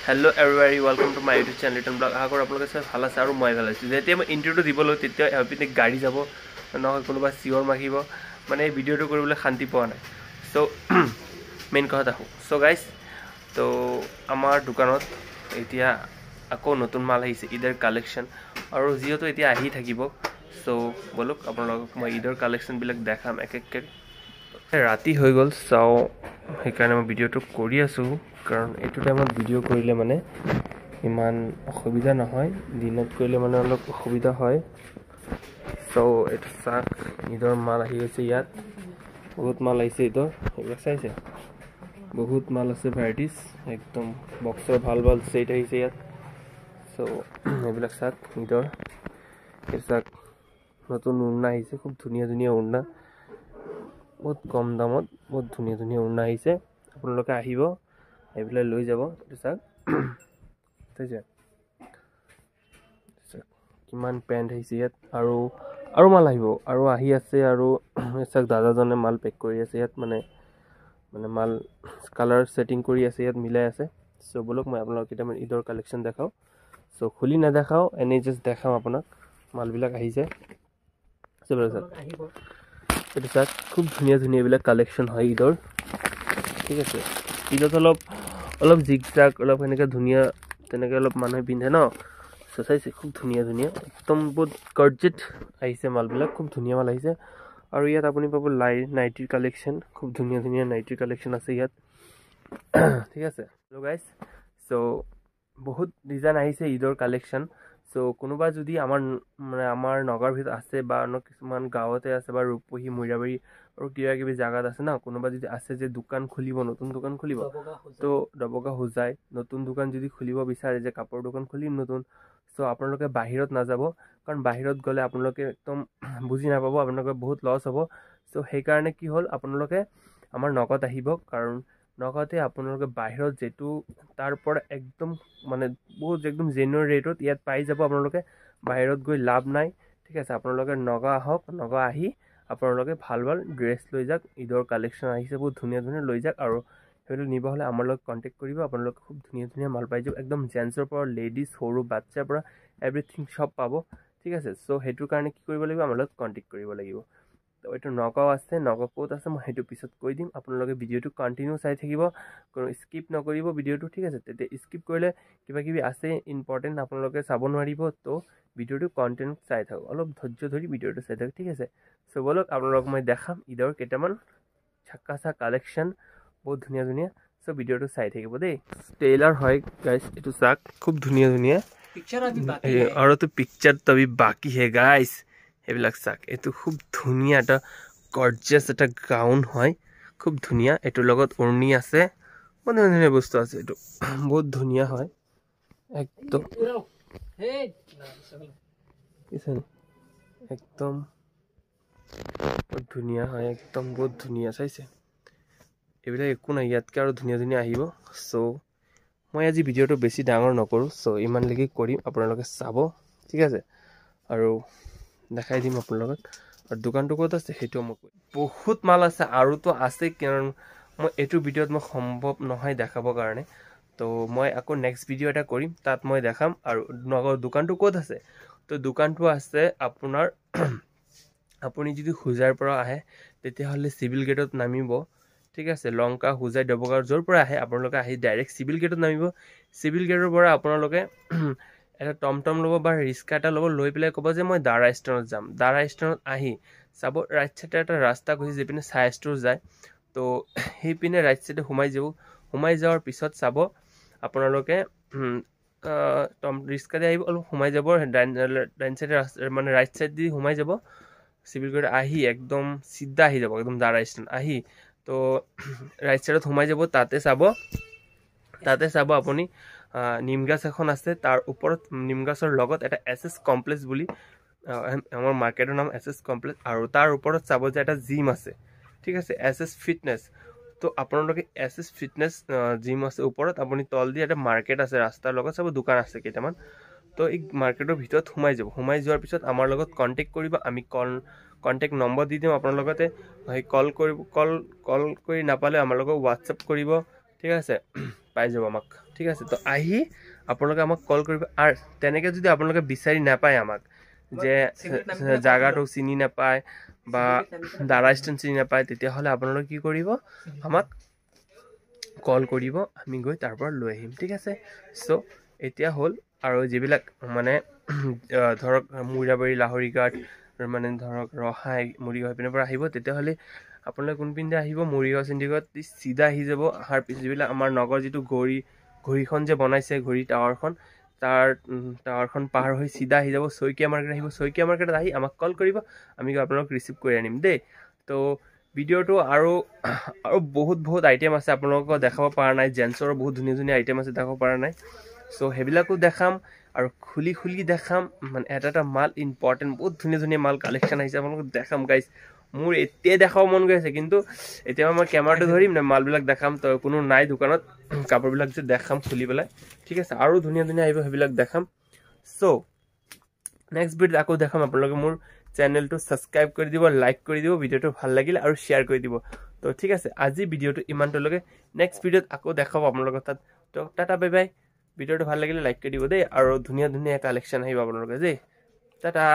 Hello everybody, welcome to my YouTube channel Return Blog. আশা কৰোঁ আপোনালোকে সব ভাল আছে আৰু মই ভাল আছোঁ। যেতিয়া মই ইন্ট্ৰোটো দিবলৈ তেতিয়া এপিনে গাড়ী যাব নহয় কোনোবা চিঞৰ মাৰিব মানে এই ভিডিঅ'টো কৰিবলৈ শান্তি পোৱা নাই। সো মেইন কথা আহোঁ। সো গাইজ তো আমাৰ দোকানত এতিয়া আকৌ নতুন মাল আহিছে ঈদৰ কালেকশ্যন আৰু যিহেতু এতিয়া আহি থাকিব সো বলক আপোনালোকক মই ঈদৰ কালেকশ্যনবিলাক দেখাম এক এককৈ। ৰাতি হৈ গ'ল চাওঁ সেইকাৰণে মই ভিডিঅ'টো কৰি আছোঁ কাৰণ এইটো টাইমত ভিডিঅ' কৰিলে মানে ইমান অসুবিধা নহয়, দিনত কৰিলে মানে অলপ অসুবিধা হয়। চ' এইটো চাক ঈদৰ মাল আহি আছে, ইয়াত বহুত মাল আহিছে ঈদৰ, এইবিলাক চাইছে বহুত মাল আছে ভেৰাইটিজ, একদম বক্সৰ ভাল ভাল ছেট আহিছে ইয়াত। চ' এইবিলাক চাক ঈদৰ, এই চাক নতুন উৰণা আহিছে, খুব ধুনীয়া ধুনীয়া উৰণা, বহুত কম দামত বহুত ধুনীয়া ধুনীয়া উৰণা আহিছে। আপোনালোকে আহিব এইবিলাক লৈ যাব। এইটো চাওক চাইছে কিমান পেণ্ট আহিছে ইয়াত, আৰু মাল আহিব আৰু আহি আছে। আৰু চাওক দাদাজনে মাল পেক কৰি আছে ইয়াত, মানে মাল কালাৰ ছেটিং কৰি আছে ইয়াত, মিলাই আছে। চ' বলক মই আপোনালোকক কেইটামান ঈদৰ কালেকশ্যন দেখাওঁ। চ' খুলি নেদেখাওঁ, এনেই জাষ্ট দেখাওঁ আপোনাক মালবিলাক আহিছে। এইটো চাওক খুব ধুনীয়া ধুনীয়া এইবিলাক কালেকশ্যন হয় ঈদৰ, ঠিক আছে। ঈদত অলপ জিগ জাগ অলপ সেনেকৈ ধুনীয়া তেনেকৈ অলপ মানুহে পিন্ধে ন। চ' চাইছে খুব ধুনীয়া ধুনীয়া একদম বহুত গৰ্জেট আহিছে মালবিলাক, খুব ধুনীয়া মাল আহিছে। আৰু ইয়াত আপুনি পাব নাইটিৰ কালেকশ্যন, খুব ধুনীয়া ধুনীয়া নাইটিৰ কালেকশ্যন আছে ইয়াত, ঠিক আছে। চ' গাইজ চ' বহুত ডিজাইন আহিছে ঈদৰ কালেকশ্যন। চ' কোনোবা যদি আমাৰ নগাঁৱৰ ভিতৰত আছে বা কিছুমান গাঁৱতে আছে বা ৰূপহী মৈৰাবাৰী আৰু কিবা কিবি জাগাত আছে ন, কোনোবা যদি আছে যে দোকান খুলিব, নতুন দোকান খুলিব, তো দবকা হোজাই নতুন দোকান যদি খুলিব বিচাৰে যে কাপোৰৰ দোকান খুলিম নতুন, চ' আপোনালোকে বাহিৰত নাযাব, কাৰণ বাহিৰত গ'লে আপোনালোকে একদম বুজি নাপাব, আপোনালোকে বহুত লছ হ'ব। চ' সেইকাৰণে কি হ'ল, আপোনালোকে আমাৰ নগাঁৱত আহিব, কাৰণ নগাঁৱতে আপোনালোকে বাহিৰত যিটো তাৰ পৰা একদম মানে বহুত একদম জেনুইন ৰেটত ইয়াত পাই যাব। আপোনালোকে বাহিৰত গৈ লাভ নাই, ঠিক আছে। আপোনালোকে নগাঁও আহক, নগাঁও আহি আপোনালোকে ভাল ভাল ড্ৰেছ লৈ যাওক, ঈদৰ কালেকশ্যন আহিছে বহুত ধুনীয়া ধুনীয়া, লৈ যাওক। আৰু সেইটো নিব হ'লে আমাৰ লগত কণ্টেক্ট কৰিব, আপোনালোকে খুব ধুনীয়া ধুনীয়া মাল পাই যাব, একদম জেণ্টছৰ পৰা লেডিজ সৰু বাচ্ছাৰ পৰা এভৰিথিং চব পাব, ঠিক আছে। চ' সেইটোৰ কাৰণে কি কৰিব লাগিব, আমাৰ লগত কণ্টেক্ট কৰিব লাগিব। তো এইটো নগাঁও আছে, নগাঁও ক'ত আছে মই সেইটো পিছত কৈ দিম। আপোনালোকে ভিডিঅ'টো কণ্টিনিউ চাই থাকিব, কোনো স্কিপ নকৰিব ভিডিঅ'টো, ঠিক আছে। তেতিয়া স্কিপ কৰিলে কিবা কিবি আছে ইম্পৰ্টেণ্ট আপোনালোকে চাব নোৱাৰিব। তো ভিডিঅ'টো কণ্টিনিউ চাই থাকক, অলপ ধৈৰ্য ধৰি ভিডিঅ'টো চাই থাকক, ঠিক আছে। চ' বলক আপোনালোকক মই দেখাম ঈদৰ কেইটামান চাক্কাচা কালেকশ্যন, বহুত ধুনীয়া ধুনীয়া। চ' ভিডিঅ'টো চাই থাকিব দেই। টেইলাৰ হয় গাইজ, এইটো চাক খুব ধুনীয়া ধুনীয়া, আৰু তো পিকচাৰ তবি বাকী হে গাইজ। এইবিলাক চাক, এইটো খুব ধুনীয়া এটা গৰ্জিয়াছ এটা গাউন হয়, খুব ধুনীয়া। এইটোৰ লগত উৰ্ণি আছে, বহুত ধুনীয়া ধুনীয়া বস্তু আছে, এইটো বহুত ধুনীয়া হয় একদম, একদম বহুত ধুনীয়া হয়, একদম বহুত ধুনীয়া চাইছে। এইবিলাক একো নাই, ইয়াতকৈ আৰু ধুনীয়া ধুনীয়া আহিব। চ' মই আজি ভিডিঅ'টো বেছি ডাঙৰ নকৰোঁ, চ' ইমানলৈকে কৰিম, আপোনালোকে চাব, ঠিক আছে। আৰু দেখাই দিম আপোনালোকক, আৰু দোকানটো ক'ত আছে সেইটোও মই কৈ বহুত মাল আছে, আৰুতো আছে, কাৰণ মই এইটো ভিডিঅ'ত মই সম্ভৱ নহয় দেখাবৰ কাৰণে। তো মই আকৌ নেক্সট ভিডিঅ' এটা কৰিম, তাত মই দেখাম। আৰু নগাঁৱৰ দোকানটো ক'ত আছে, তো দোকানটো আছে আপোনাৰ আপুনি যদি হোজাৰ পৰা আহে তেতিয়াহ'লে চিভিল গেটত নামিব, ঠিক আছে। লংকা হোজাই ডবগাঁও য'ৰ পৰা আহে আপোনালোকে আহি ডাইৰেক্ট চিভিল গেটত নামিব। চিভিল গেটৰ পৰা আপোনালোকে এটা টমটম ল'ব বা ৰিক্সা এটা ল'ব, লৈ পেলাই ক'ব যে মই দাৰা ষ্টেণ্ডত যাম। দাৰা ষ্টেণ্ডত আহি চাব ৰাইট ছাইডে এটা ৰাস্তা গৈছে যিপিনে চাই ষ্ট'ৰ যায়, তো সেইপিনে ৰাইট ছাইডে সোমাই যাব। সোমাই যোৱাৰ পিছত চাব আপোনালোকে ৰিক্সাতে আহিব, অলপ সোমাই যাব, ডাইন চাইডে মানে ৰাইট ছাইড দি সোমাই যাব। চিভিল গেট আহি একদম চিধা আহি যাব, একদম দাৰা ষ্টেণ্ড আহি তো ৰাইট ছাইডত সোমাই যাব। তাতে চাব আপুনি নিম গছ এখন আছে, তাৰ ওপৰত নিম গছৰ লগত এটা SS কমপ্লেক্স বুলি আমাৰ মাৰ্কেটৰ নাম SS কমপ্লেক্স, আৰু তাৰ ওপৰত চাব যে এটা জিম আছে, ঠিক আছে, SS ফিটনেছ। তো আপোনালোকে SS ফিটনেছ জিম আছে ওপৰত, আপুনি তল দি এটা মাৰ্কেট আছে, ৰাস্তাৰ লগত চাব দোকান আছে কেইটামান। তো এই মাৰ্কেটৰ ভিতৰত সোমাই যাব। সোমাই যোৱাৰ পিছত আমাৰ লগত কণ্টেক্ট কৰিব, আমি কণ্টেক্ট নম্বৰ দি দিম। আপোনালোকে কল কৰি নাপালে আমাৰ লগত হোৱাটছএপ কৰিব, ঠিক আছে পাই যাব আমাক ঠিক আছে তো আহি আপোনালোকে আমাক কল কৰিব আৰু তেনেকৈ যদি আপোনালোকে বিচাৰি নাপায় আমাক যে জাগাটো চিনি নাপায় বা দাৰা ষ্টেণ্ড চিনি নাপায় তেতিয়াহ'লে আপোনালোকে কি কৰিব আমাক কল কৰিব আমি গৈ তাৰ পৰা লৈ আহিম ঠিক আছে চ' এতিয়া হ'ল আৰু যিবিলাক মানে ধৰক মুৰাবাৰী লাহৰীঘাট মানে ধৰক ৰহাই মৰিগাঁও পিনৰ পৰা আহিব তেতিয়াহ'লে আপোনালোকে কোনপিনে আহিব মৰিগাঁও চিণ্ডিগত চিধা আহি যাব অহাৰ পিছত যিবিলাক আমাৰ নগৰ যিটো ঘড়ীখন যে বনাইছে ঘড়ী টাৱাৰখন টাৱাৰখন পাৰ হৈ চিধা আহি যাব শইকীয়া মাৰ্কেট আহিব শইকীয়া মাৰ্কেটত আহি আমাক কল কৰিব আমি আপোনালোক ৰিচিভ কৰি আনিম দেই তো ভিডিঅ'টো আৰু বহুত আইটেম আছে আপোনালোকক দেখাব পৰা নাই জেন্টছৰ বহুত ধুনীয়া আইটেম আছে দেখাব পৰা নাই চ' সেইবিলাকো দেখাম আৰু খুলি দেখাম মানে এটা মাল ইম্পৰ্টেণ্ট বহুত ধুনীয়া মাল কালেকশ্যন আহিছে আপোনালোকক দেখাম গাইজ মোৰ এতিয়াই দেখাব মন গৈ আছে কিন্তু এতিয়া মই কেমেৰাটো ধৰিম নে মালবিলাক দেখাম তো কোনো নাই দোকানত কাপোৰবিলাক যে দেখাম খুলি পেলাই ঠিক আছে আৰু ধুনীয়া আহিব সেইবিলাক দেখাম চ' নেক্সট ভিডিঅ'ত আকৌ দেখাম আপোনালোকে মোৰ চেনেলটো ছাবস্ক্ৰাইব কৰি দিব লাইক কৰি দিব ভিডিঅ'টো ভাল লাগিলে আৰু শ্বেয়াৰ কৰি দিব তো ঠিক আছে আজি ভিডিঅ'টো ইমানটোলৈকে নেক্সট ভিডিঅ'ত আকৌ দেখাব আপোনালোকৰ তাত তো টাটা বাই বাই ভিডিঅ'টো ভাল লাগিলে লাইক কৰি দিব দেই আৰু ধুনীয়া কালেকশ্যন আহিব আপোনালোকে দেই টাটা